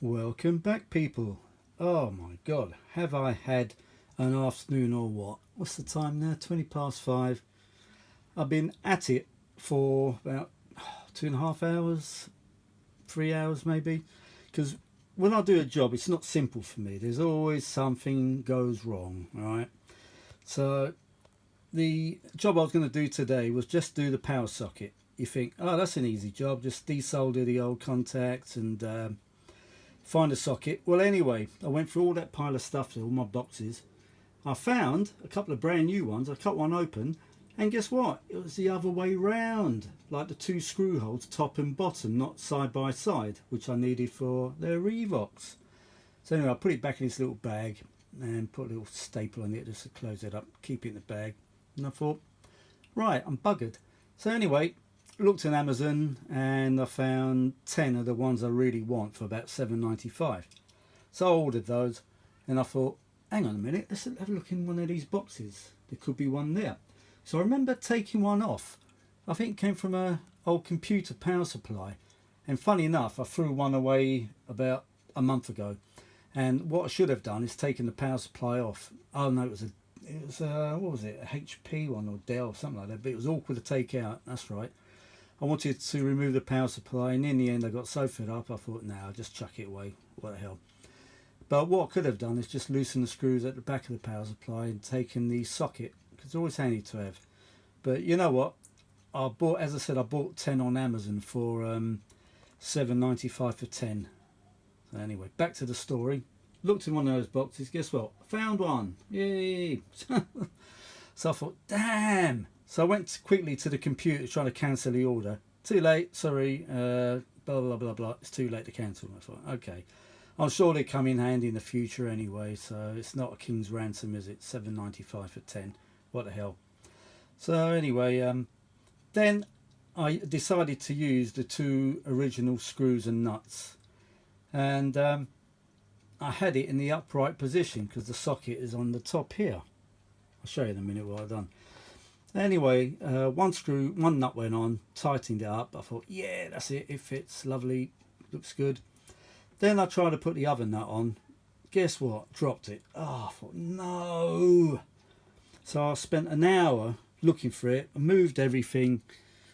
Welcome back, people. Oh my god, have I had an afternoon or what? What's the time now? 20 past 5. I've been at it for about 2.5 hours, 3 hours maybe, because when I do a job it's not simple for me. There's always something goes wrong, right? So the job I was going to do today was just do the power socket. You think, oh, that's an easy job, just desolder the old contacts and find a socket. Well, anyway, I went through all that pile of stuff, all my boxes. I found a couple of brand new ones. I cut one open, and guess what? It was the other way round, like the two screw holes, top and bottom, not side by side, which I needed for the Revox. So anyway, I put it back in this little bag and put a little staple on it just to close it up, keep it in the bag. And I thought, right, I'm buggered. So anyway, looked on Amazon and I found 10 of the ones I really want for about $7.95. So I ordered those and I thought, hang on a minute, let's have a look in one of these boxes. There could be one there. So I remember taking one off. I think it came from an old computer power supply. And funny enough, I threw one away about a month ago. And what I should have done is taken the power supply off. Oh no, it was what was it, a HP one or Dell, something like that. But it was awkward to take out, that's right. I wanted to remove the power supply, and in the end I got so fed up I thought, nah, I'll just chuck it away, what the hell. But what I could have done is just loosen the screws at the back of the power supply and taken the socket, because it's always handy to have. But you know what, I bought, as I said, I bought 10 on Amazon for $7.95 for 10. So anyway, back to the story. Looked in one of those boxes, guess what, found one, yay. So I thought, damn. So I went quickly to the computer trying to cancel the order. Too late, sorry, blah, blah, blah, blah. It's too late to cancel. I thought, okay. I'm sure they come in handy in the future anyway, so it's not a king's ransom, is it? $7.95 for 10. What the hell? So anyway, then I decided to use the two original screws and nuts. And I had it in the upright position because the socket is on the top here. I'll show you in a minute what I've done. Anyway, one nut went on, tightened it up. I thought, yeah, that's it, it fits, lovely, looks good. Then I tried to put the other nut on. Guess what? Dropped it. Oh, I thought, no. So I spent an hour looking for it. I moved everything,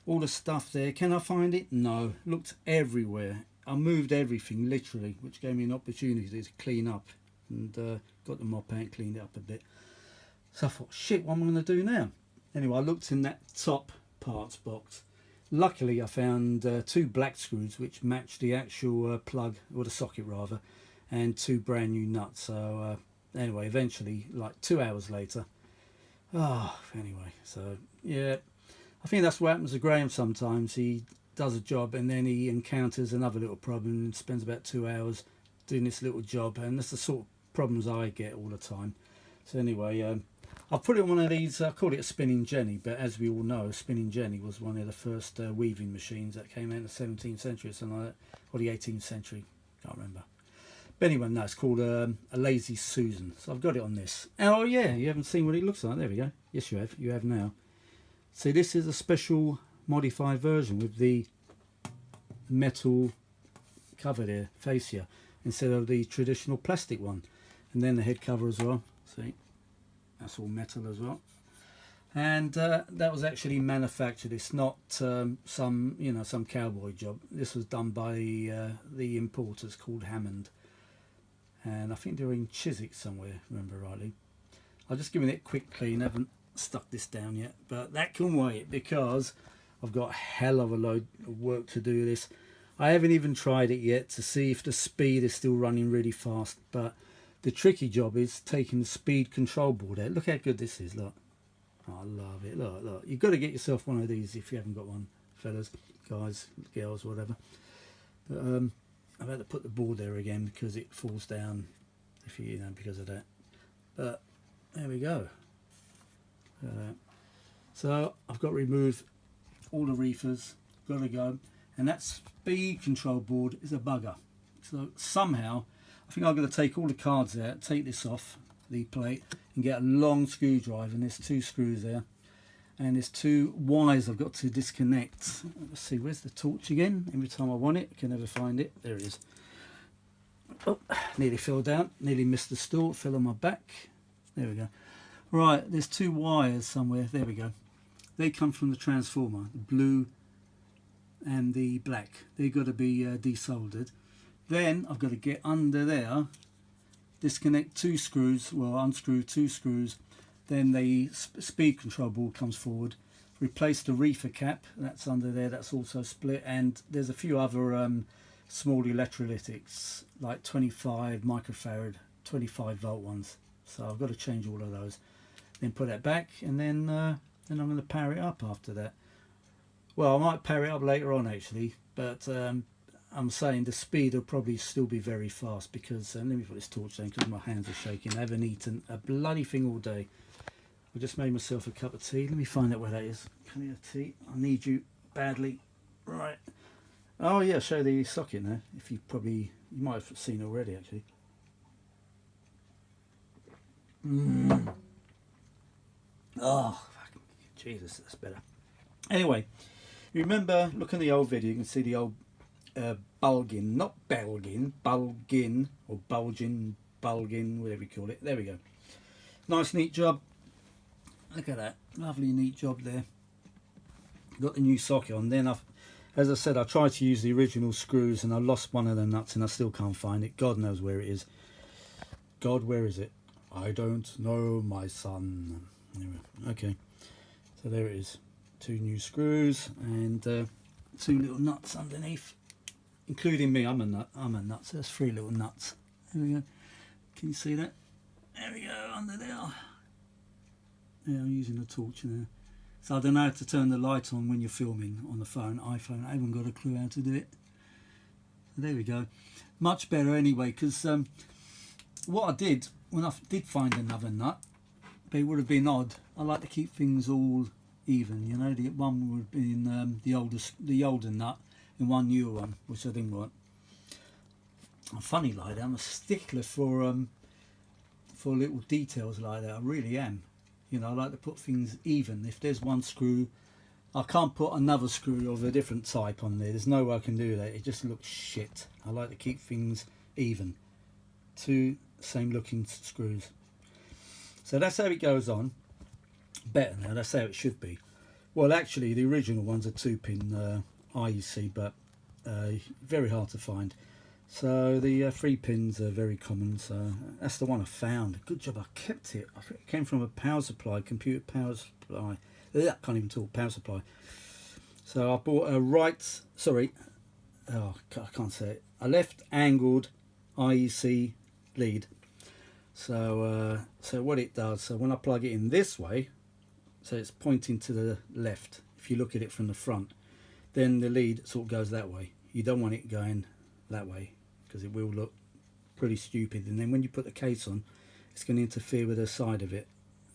all the stuff there. Can I find it? No. Looked everywhere. I moved everything, literally, which gave me an opportunity to clean up. And got the mop out and cleaned it up a bit. So I thought, shit, what am I going to do now? Anyway, I looked in that top parts box. Luckily, I found 2 black screws which matched the actual plug, or the socket rather, and 2 brand new nuts. So anyway, eventually, like 2 hours later, anyway, so yeah, I think that's what happens to Graham sometimes. He does a job and then he encounters another little problem and spends about 2 hours doing this little job, and that's the sort of problems I get all the time. So anyway, I've put it on one of these, I call it a spinning jenny, but as we all know, a spinning jenny was one of the first weaving machines that came out in the 17th century or something like that, or the 18th century, can't remember. But anyway, no, it's called a Lazy Susan. So I've got it on this. Oh yeah, you haven't seen what it looks like, there we go. Yes you have now. See, this is a special modified version with the metal cover there, fascia, instead of the traditional plastic one. And then the head cover as well, see. That's all metal as well, and that was actually manufactured. It's not some cowboy job. This was done by the importers called Hammond, and I think they're in Chiswick somewhere, remember rightly. I've just given it a quick clean. I haven't stuck this down yet, but that can wait because I've got a hell of a load of work to do this. I haven't even tried it yet to see if the speed is still running really fast, but the tricky job is taking the speed control board out. Look how good this is, look. Oh, I love it, look. You've got to get yourself one of these if you haven't got one, fellas, guys, girls, whatever. But I've had to put the board there again because it falls down, if you know, because of that. But there we go. So I've got to remove all the reefers, got to go. And that speed control board is a bugger. So somehow, I think I'm going to take all the cards out, take this off the plate and get a long screwdriver, and there's 2 screws there and there's 2 wires I've got to disconnect. Let's see, where's the torch again? Every time I want it I can never find it. There it is. Oh, nearly fell down, nearly missed the stool, fell on my back. There we go. Right, there's two wires somewhere. There we go. They come from the transformer, the blue and the black. They've got to be desoldered. Then I've got to get under there, disconnect two screws, well, unscrew two screws. Then the speed control board comes forward. Replace the reefer cap, that's under there, that's also split. And there's a few other small electrolytics, like 25 microfarad, 25 volt ones. So I've got to change all of those. Then put that back, and then I'm going to power it up after that. Well, I might power it up later on actually, but I'm saying the speed will probably still be very fast because, let me put this torch down because my hands are shaking. I haven't eaten a bloody thing all day. I just made myself a cup of tea. Let me find out where that is. Come here, tea. I need you badly. Right. Oh yeah, show the socket now. If you might have seen already actually. Oh, fucking Jesus, that's better. Anyway, you remember, look in the old video, you can see the old bulgin, not Belgin, bulgin or bulgin, whatever you call it. There we go. Nice, neat job. Look at that, lovely, neat job there. Got the new socket on. Then as I said, I tried to use the original screws and I lost one of the nuts and I still can't find it. God knows where it is. God, where is it? I don't know, my son. Anyway, okay, so there it is. Two new screws and two little nuts underneath, including me. I'm a nut. So there's three little nuts. There we go. Can you see that? There we go, under there. Yeah, I'm using a torch now. So I don't know how to turn the light on when you're filming on the phone, iPhone. I haven't got a clue how to do it. So there we go. Much better anyway, because what I did when I did find another nut, but it would have been odd. I like to keep things all even, you know. The one would have been the older nut, and one newer one, which I didn't want. I'm funny like that. I'm a stickler for little details like that. I really am. You know, I like to put things even. If there's one screw, I can't put another screw of a different type on there. There's no way I can do that. It just looks shit. I like to keep things even. Two same looking screws. So that's how it goes on. Better now, that's how it should be. Well, actually, the original one's a 2-pin IEC, but very hard to find. So the 3 pins are very common. So that's the one I found. Good job, I kept it. I think it came from a power supply, computer power supply. I can't even talk, power supply. So I bought a I can't say it. A left-angled IEC lead. So what it does, so when I plug it in this way, so it's pointing to the left. If you look at it from the front, then the lead sort of goes that way. You don't want it going that way because it will look pretty stupid. And then when you put the case on, it's going to interfere with the side of it.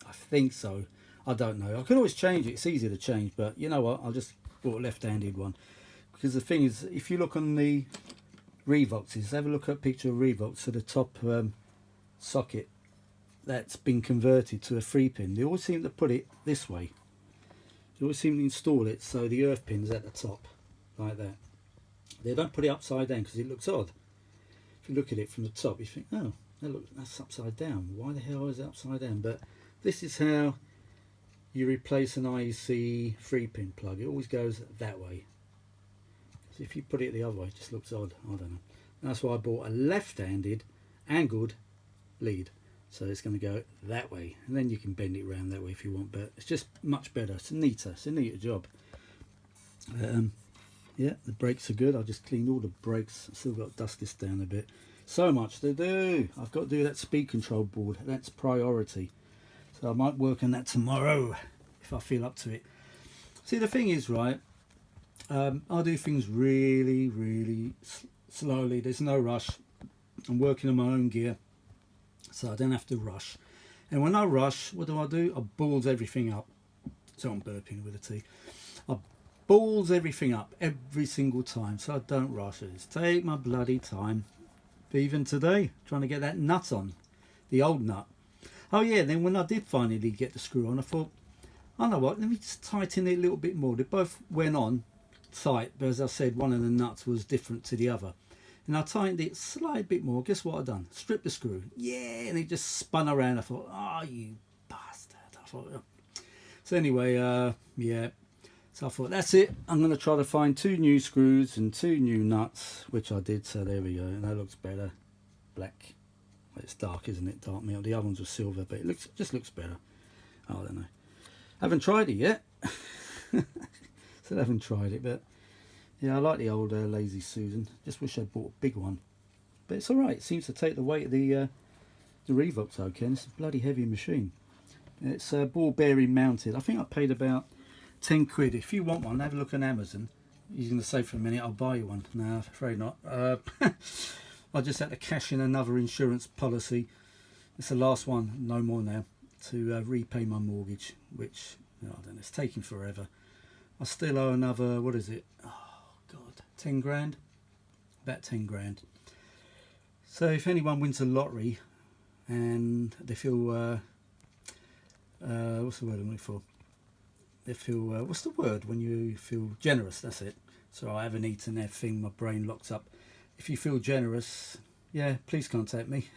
I think so. I don't know. I can always change it. It's easy to change, but you know what? I'll just bought a left-handed one because the thing is, if you look on the Revoxes, have a look at a picture of Revox. So the top socket that's been converted to a 3-pin. They always seem to put it this way. They always seem to install it so the earth pin's at the top, like that. They don't put it upside down because it looks odd. If you look at it from the top, you think, oh, that's upside down. Why the hell is it upside down? But this is how you replace an IEC 3-pin plug. It always goes that way. So if you put it the other way, it just looks odd. I don't know. That's why I bought a left-handed angled lead. So it's going to go that way, and then you can bend it around that way if you want, but it's just much better. It's neater. It's a neater job. Yeah, the brakes are good. I just cleaned all the brakes. Still got to dust this down a bit. So much to do. I've got to do that speed control board. That's priority. So I might work on that tomorrow if I feel up to it. See, the thing is, right, I do things really, really slowly. There's no rush. I'm working on my own gear, so I don't have to rush. And when I rush, what do? I balls everything up. So I'm burping with a tea. I balls everything up every single time, so I don't rush. I just take my bloody time. Even today, trying to get that nut on, the old nut. Oh yeah, then when I did finally get the screw on, I thought, I know what, let me just tighten it a little bit more. They both went on tight, but as I said, one of the nuts was different to the other. and I tightened it slightly bit more. Guess what I done? Stripped the screw. Yeah, and it just spun around. I thought, oh, you bastard. I thought, oh. So anyway, yeah. So I thought, that's it. I'm going to try to find 2 new screws and 2 new nuts, which I did. So there we go. And that looks better. Black. Well, it's dark, isn't it? Dark metal. The other ones were silver, but it just looks better. I don't know. Haven't tried it yet. So I haven't tried it, but yeah, I like the old Lazy Susan. Just wish I'd bought a big one. But it's alright. It seems to take the weight of the Revox okay. It's a bloody heavy machine. It's ball bearing mounted. I think I paid about 10 quid. If you want one, have a look on Amazon. You're going to say for a minute, I'll buy you one. No, I'm afraid not. I just had to cash in another insurance policy. It's the last one, no more now, to repay my mortgage, which, I don't know, it's taking forever. I still owe another, what is it? Oh, God, 10 grand? About 10 grand. So if anyone wins a lottery and they feel, what's the word I'm looking for? They feel, what's the word when you feel generous? That's it. So I haven't eaten everything, my brain locks up. If you feel generous, yeah, please contact me.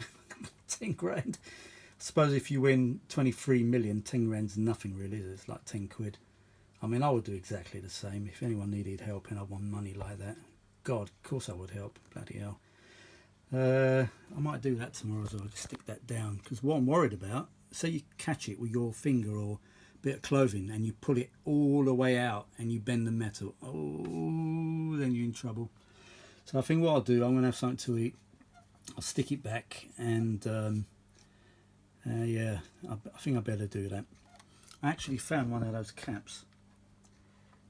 10 grand. I suppose if you win 23 million, 10 grand's nothing really, is it? It's like 10 quid. I mean, I would do exactly the same. If anyone needed help and I want money like that, God, of course I would help. Bloody hell. I might do that tomorrow as well. Just stick that down. Because what I'm worried about, say you catch it with your finger or bit of clothing and you pull it all the way out and you bend the metal, oh, then you're in trouble. So I think what I'll do, I'm going to have something to eat, I'll stick it back, and yeah, I think I better do that. I actually found one of those caps.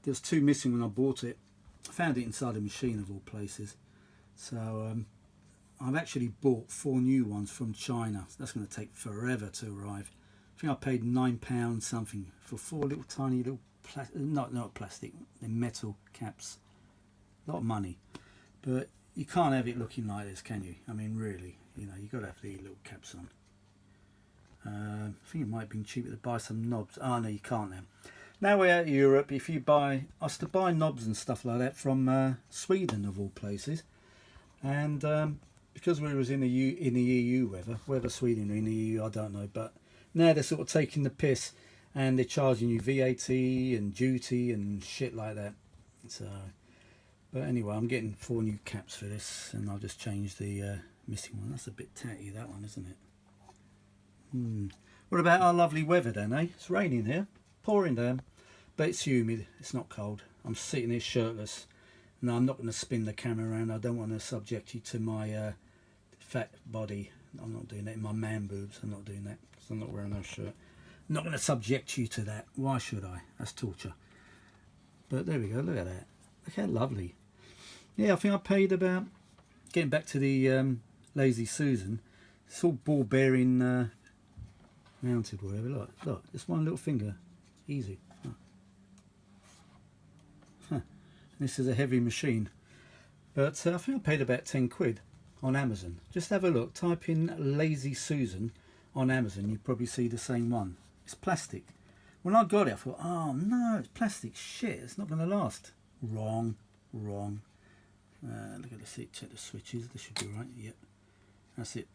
There was 2 missing when I bought it. I found it inside a machine of all places. So I've actually bought 4 new ones from China. That's going to take forever to arrive. I think I paid £9 something for 4 little tiny little not plastic, they're metal caps. A lot of money, but you can't have it looking like this, can you? I mean, really, you've got to have the little caps on. I think it might have been cheaper to buy some knobs. Oh no, you can't now. Now we're out of Europe. If you buy, I used to buy knobs and stuff like that from Sweden of all places, and because we was in the EU, whether Sweden or in the EU, I don't know, but now they're sort of taking the piss and they're charging you VAT and duty and shit like that. So, but anyway, I'm getting 4 new caps for this, and I'll just change the missing one. That's a bit tatty, that one, isn't it? What about our lovely weather then, eh? It's raining here, pouring down, but it's humid, it's not cold. I'm sitting here shirtless. No, I'm not going to spin the camera around. I don't want to subject you to my fat body. I'm not doing that. In my man boobs, I'm not doing that. I'm not wearing no shirt. I'm not going to subject you to that. Why should I? That's torture. But there we go. Look at that. Look how lovely. Yeah, I think I paid about, getting back to the Lazy Susan, it's all ball bearing mounted, whatever. Look, just one little finger. Easy. Huh. This is a heavy machine. But I think I paid about 10 quid on Amazon. Just have a look. Type in Lazy Susan on Amazon, you probably see the same one. It's plastic. When I got it, I thought, oh no, it's plastic. Shit, it's not going to last. Wrong. Look at the seat. Check the switches. This should be right. Yep, that's it.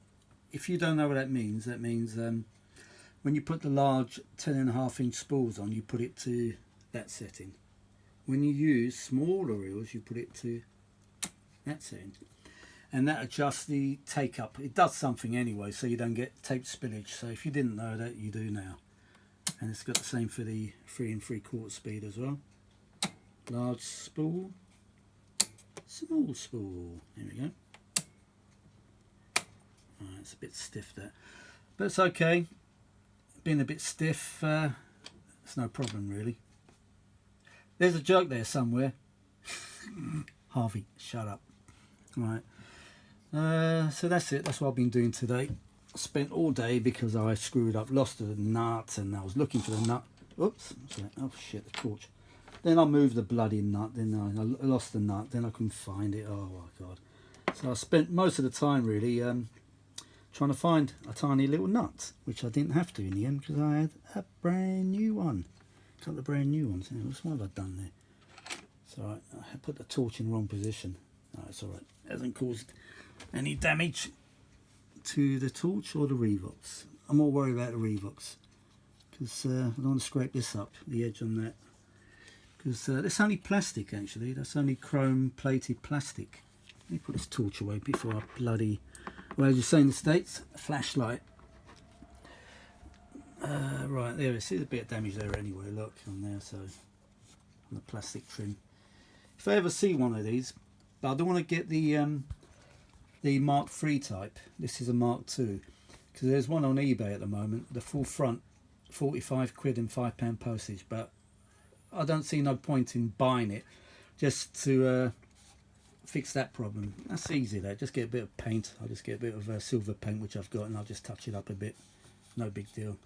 If you don't know what that means when you put the large 10.5-inch spools on, you put it to that setting. When you use smaller reels, you put it to that setting. And that adjusts the take up. It does something anyway, so you don't get tape spillage. So if you didn't know that, you do now. And it's got the same for the 3 3/4 speed as well. Large spool, small spool. There we go. Right, it's a bit stiff there, but it's okay. Being a bit stiff, it's no problem really. There's a joke there somewhere. Harvey, shut up. Right. So that's it. That's what I've been doing today. I spent all day because I screwed up, lost the nut, and I was looking for the nut. Oops. Oh shit, the torch. Then I moved the bloody nut. Then I lost the nut. Then I couldn't find it. Oh my god. So I spent most of the time really trying to find a tiny little nut, which I didn't have to in the end because I had a brand new one. A couple of brand new ones. What have I done there? So I put the torch in the wrong position. No, it's alright. It hasn't caused any damage to the torch or the Revox. I'm more worried about the Revox because I don't want to scrape this up, the edge on that. Because it's only plastic actually, that's only chrome plated plastic. Let me put this torch away before I bloody, well, as you say in the States, a flashlight. Right, there it is. See a bit of damage there anyway, look on there, so on the plastic trim. If I ever see one of these, but I don't want to get the Mark III type. This is a Mark II, because there's one on eBay at the moment, the full front, 45 quid and £5 postage, but I don't see no point in buying it just to fix that problem. That's easy there, just get a bit of paint. I'll just get a bit of silver paint which I've got and I'll just touch it up a bit, no big deal.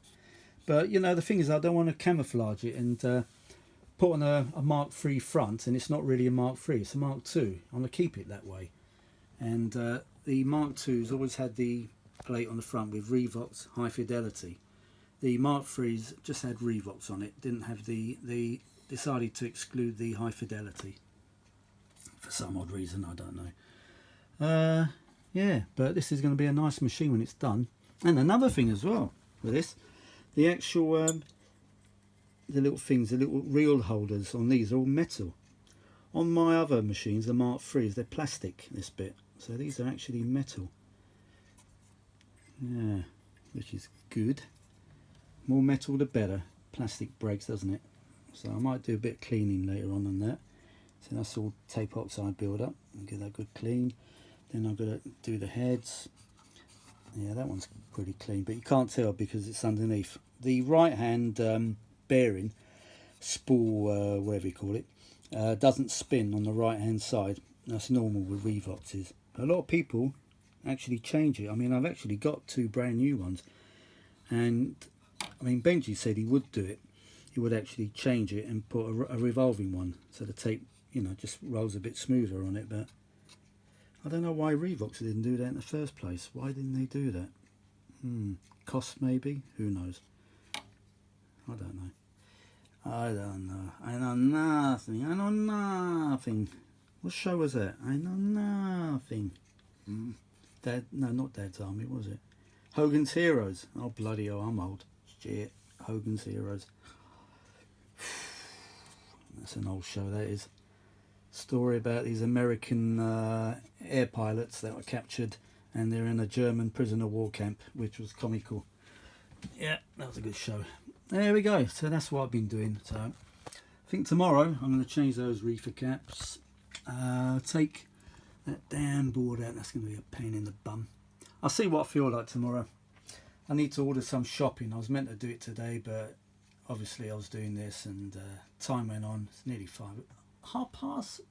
But you know, the thing is, I don't want to camouflage it and put on a Mark III front and it's not really a Mark III, it's a Mark II. I'm going to keep it that way. And the Mark II's always had the plate on the front with Revox High Fidelity. The Mark III's just had Revox on it, didn't have the decided to exclude the High Fidelity for some odd reason, I don't know. Yeah, but this is going to be a nice machine when it's done. And another thing as well with this, the actual the little things, the little reel holders on these are all metal. On my other machines, the Mark III's, they're plastic, this bit, so these are actually metal. Yeah, which is good. More metal the better. Plastic breaks, doesn't it? So I might do a bit of cleaning later on that. So that's all tape oxide build up and get that good clean. Then I've got to do the heads. Yeah, that one's pretty clean, but you can't tell because it's underneath. The right hand bearing, spool, whatever you call it, doesn't spin on the right hand side. That's normal with Revoxes. A lot of people actually change it. I mean, I've actually got two brand new ones, and I mean, Benji said he would do it. He would actually change it and put a revolving one, so the tape, you know, just rolls a bit smoother on it. But I don't know why Revox didn't do that in the first place. Why didn't they do that? Cost maybe? Who knows? I don't know. I don't know. I know nothing. I know nothing. What show was that? I know nothing. Dad? No, not Dad's Army, was it? Hogan's Heroes. Oh bloody hell, I'm old. Shit. Hogan's Heroes. That's an old show, that is. Story about these American air pilots that were captured and they're in a German prisoner war camp, which was comical. Yeah, that was a good show. There we go. So that's what I've been doing. So I think tomorrow I'm going to change those reefer caps. Take that damn board out. That's going to be a pain in the bum. I'll see what I feel like tomorrow. I need to order some shopping. I was meant to do it today, but obviously I was doing this and time went on. It's nearly 5. Half past,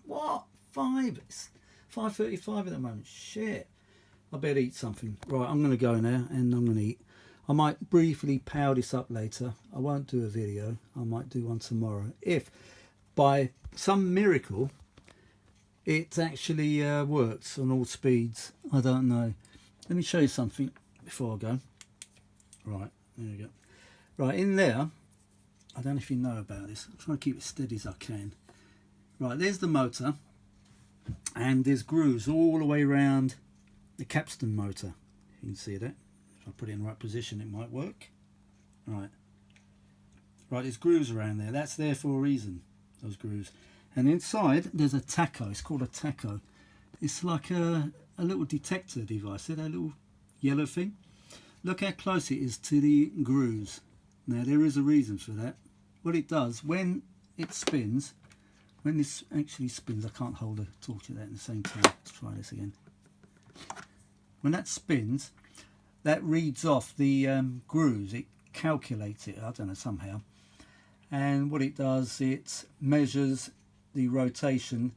what? 5? It's 5:35 at the moment. Shit. I better eat something. Right, I'm going to go now and I'm going to eat. I might briefly power this up later. I won't do a video. I might do one tomorrow. If by some miracle it actually works on all speeds. I don't know. Let me show you something before I go. Right, there we go. Right, in there, I don't know if you know about this. I'm trying to keep it steady as I can. Right, there's the motor. And there's grooves all the way around the capstan motor. You can see that. If I put it in the right position, it might work. Right, there's grooves around there. That's there for a reason, those grooves. And inside, there's a tacho. It's called a tacho. It's like a little detector device. See that little yellow thing? Look how close it is to the grooves. Now, there is a reason for that. What it does, when it spins, when this actually spins, I can't hold a torch at that at the same time. Let's try this again. When that spins, that reads off the grooves. It calculates it, I don't know, somehow. And what it does, it measures the rotation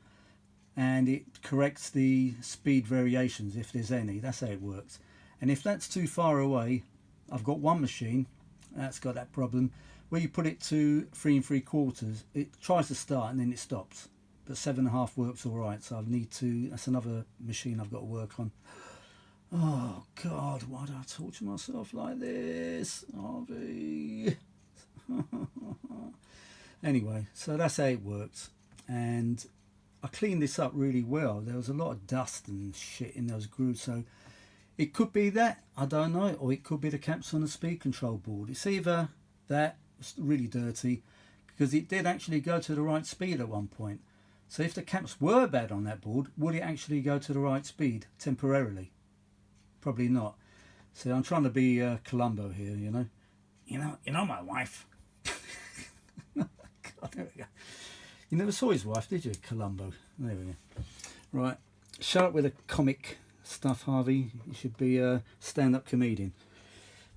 and it corrects the speed variations if there's any. That's how it works. And if that's too far away, I've got one machine that's got that problem. Where you put it to 3 3/4, it tries to start and then it stops. But 7.5 works all right. So I need to. That's another machine I've got to work on. Oh God, why do I torture myself like this, Harvey? Anyway, so that's how it works. And I cleaned this up really well. There was a lot of dust and shit in those grooves, so it could be that, I don't know, or it could be the caps on the speed control board. It's either that, it's really dirty, because it did actually go to the right speed at one point. So if the caps were bad on that board, would it actually go to the right speed temporarily? Probably not. So I'm trying to be Columbo here, you know. You know my wife. God, there we go. You never saw his wife, did you, Columbo? There we go. Right, shut up with the comic stuff, Harvey. You should be a stand-up comedian.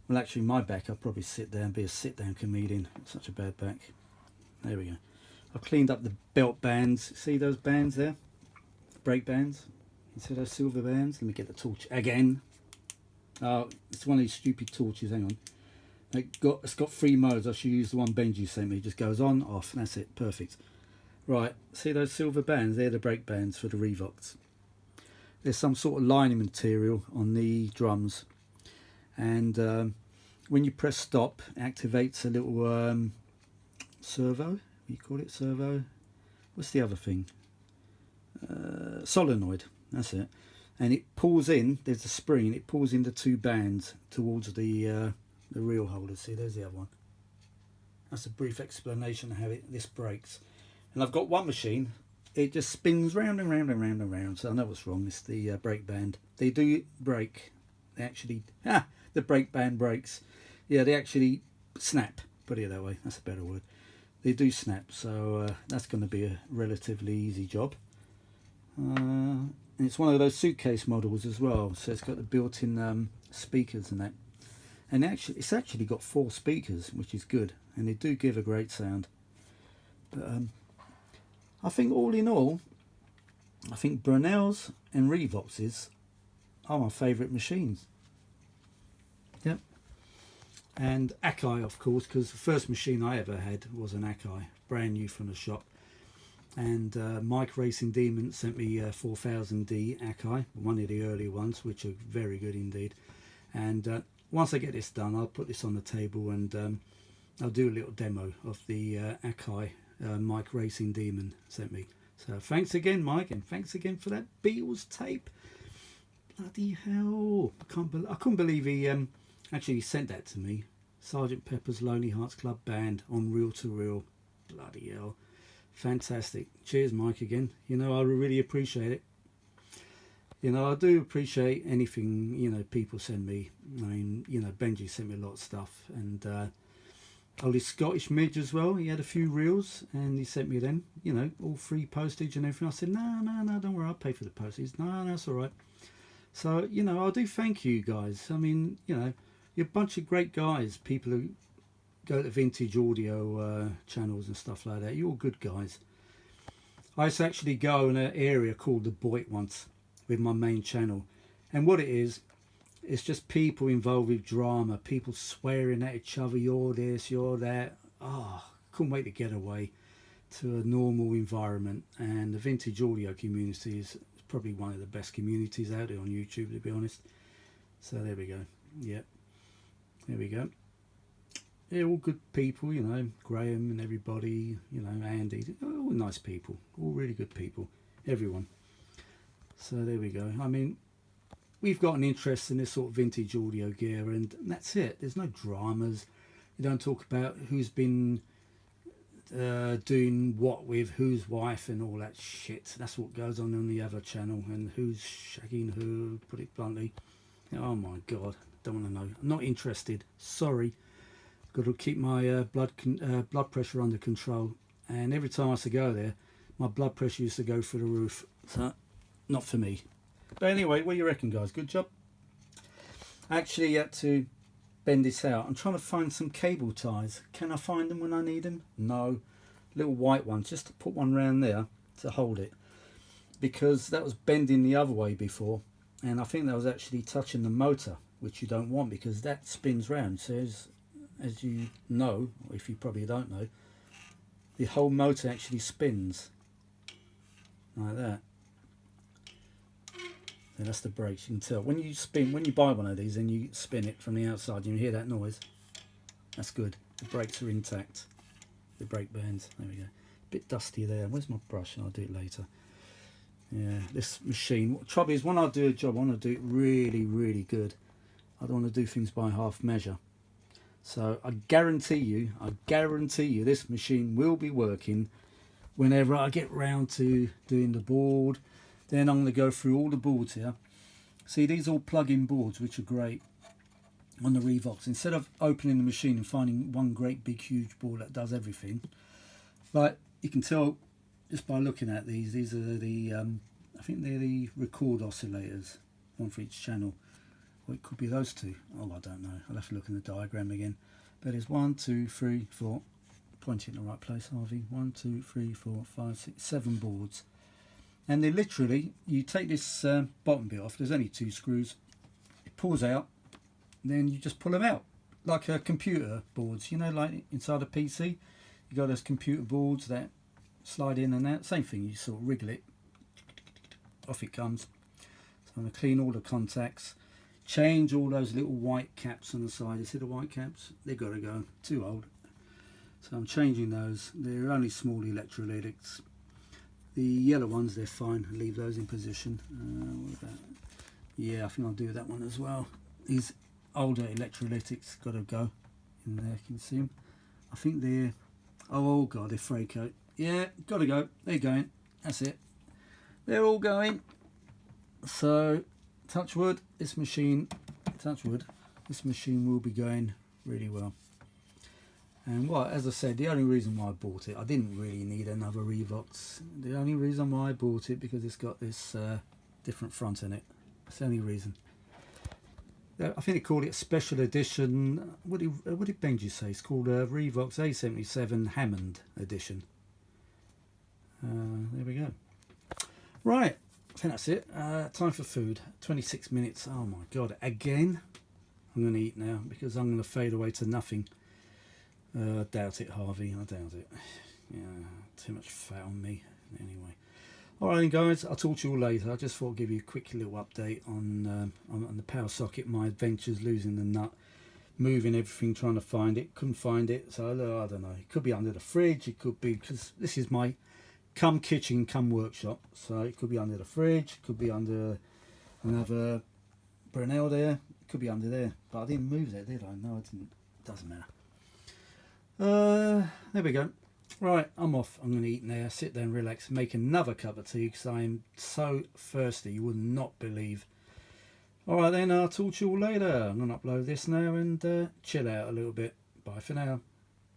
Well, actually, my back, I'll probably sit there and be a sit-down comedian. Such a bad back. There we go. I've cleaned up the belt bands. See those bands there? Brake bands. You see those silver bands? Let me get the torch again. Oh, it's one of these stupid torches. Hang on. It's got 3 modes. I should use the one Benji sent me. It just goes on, off. That's it. Perfect. Right. See those silver bands? They're the brake bands for the Revox. There's some sort of lining material on the drums, and when you press stop, it activates a little servo. You call it servo? What's the other thing? Solenoid. That's it. And it pulls in. There's a spring. It pulls in the 2 bands towards the reel holder. See, there's the other one. That's a brief explanation of how this breaks. And I've got one machine. It just spins round and round and round and round. So I know what's wrong. It's the brake band. They do break. They actually the brake band breaks. Yeah, they actually snap. Put it that way. That's a better word. They do snap. So that's going to be a relatively easy job. And it's one of those suitcase models as well. So it's got the built-in speakers and that. And it's actually got 4 speakers, which is good, and they do give a great sound. But I think all in all, I think Brunel's and Revox's are my favourite machines. Yep. And Akai, of course, because the first machine I ever had was an Akai, brand new from the shop. And Mike Racing Demon sent me 4000D Akai, one of the early ones, which are very good indeed. And once I get this done, I'll put this on the table and I'll do a little demo of the Akai Mike Racing Demon sent me. So thanks again, Mike, and thanks again for that Beatles tape. Bloody hell! I couldn't believe he actually sent that to me. Sergeant Pepper's Lonely Hearts Club Band on reel to reel. Bloody hell! Fantastic. Cheers, Mike, again. You know, I really appreciate it. You know, I do appreciate anything, you know, people send me. I mean, you know, Benji sent me a lot of stuff. And his Scottish Midge as well. He had a few reels and he sent me them, you know, all free postage and everything. I said, no, don't worry, I'll pay for the postage. No, that's all right. So, you know, I do thank you guys. I mean, you know, you're a bunch of great guys, people who go to vintage audio channels and stuff like that. You're all good guys. I used to actually go in an area called the Boit once with my main channel, and what it is, it's just people involved with drama, people swearing at each other, you're this, you're that. Couldn't wait to get away to a normal environment. And the vintage audio community is probably one of the best communities out there on YouTube, to be honest. So there we go. Yep, there we go. They're all good people, you know, Graham and everybody, you know, Andy, all nice people, all really good people, everyone. So there we go. I mean, we've got an interest in this sort of vintage audio gear, and that's it. There's no dramas. You don't talk about who's been doing what with whose wife and all that shit. That's what goes on the other channel, and who's shagging who, put it bluntly. Oh my God, don't want to know. I'm not interested. Sorry. Got to keep my blood pressure under control, and every time I used to go there, my blood pressure used to go through the roof. So, not for me. But anyway, what do you reckon, guys? Good job. I actually had to bend this out. I'm trying to find some cable ties. Can I find them when I need them? No. Little white ones, just to put one round there to hold it, because that was bending the other way before, and I think that was actually touching the motor, which you don't want, because that spins round. So as you know, or if you probably don't know, the whole motor actually spins like that. And that's the brakes. You can tell when you spin, when you buy one of these and you spin it from the outside, you hear that noise. That's good. The brakes are intact. The brake bands. There we go. Bit dusty there. Where's my brush? I'll do it later. Yeah, this machine. The trouble is, when I do a job, I want to do it really, really good. I don't want to do things by half measure. So I guarantee you, this machine will be working whenever I get round to doing the board. Then I'm going to go through all the boards here. See, these are all plug-in boards, which are great on the Revox. Instead of opening the machine and finding one great big huge board that does everything, like you can tell just by looking at these are the I think they're the record oscillators, one for each channel. Or it could be those two. Oh, I don't know. I'll have to look in the diagram again. But there's 1, 2, 3, 4. Point it in the right place, Harvey. 1, 2, 3, 4, 5, 6, 7 boards. And they're literally, you take this bottom bit off. There's only 2 screws. It pulls out. Then you just pull them out like computer boards. You know, like inside a PC, you got those computer boards that slide in and out. Same thing. You sort of wriggle it. Off it comes. So I'm going to clean all the contacts. Change all those little white caps on the side. You see the white caps? They've got to go. Too old. So I'm changing those. They're only small electrolytics. The yellow ones, they're fine. Leave those in position. What about? Yeah, I think I'll do that one as well. These older electrolytics got to go in there. Can you see them? I think they're... Oh God, they're fray coat. Yeah, got to go. They're going. That's it. They're all going. So... touch wood, this machine will be going really well. And well, as I said, the only reason why I bought it, I didn't really need another Revox. The only reason why I bought it because it's got this different front in it. That's the only reason. I think they called it a special edition. What did Benji say? It's called a Revox A77 Hammond edition. There we go. Right. I think that's it. Time for food. 26 minutes. Oh my God. Again? I'm going to eat now because I'm going to fade away to nothing. I doubt it, Harvey. I doubt it. Yeah, too much fat on me. Anyway. Alright guys, I'll talk to you all later. I just thought I'd give you a quick little update on the power socket, my adventures, losing the nut, moving everything, trying to find it. Couldn't find it. So I don't know. It could be under the fridge. It could be, because this is my come kitchen, come workshop. So it could be under the fridge, it could be under another Brunel there, it could be under there. But I didn't move that, did I? No, I didn't. Doesn't matter. There we go. Right, I'm off. I'm going to eat now, sit there and relax, make another cup of tea because I am so thirsty you would not believe. Alright then, I'll talk to you all later. I'm going to upload this now and chill out a little bit. Bye for now.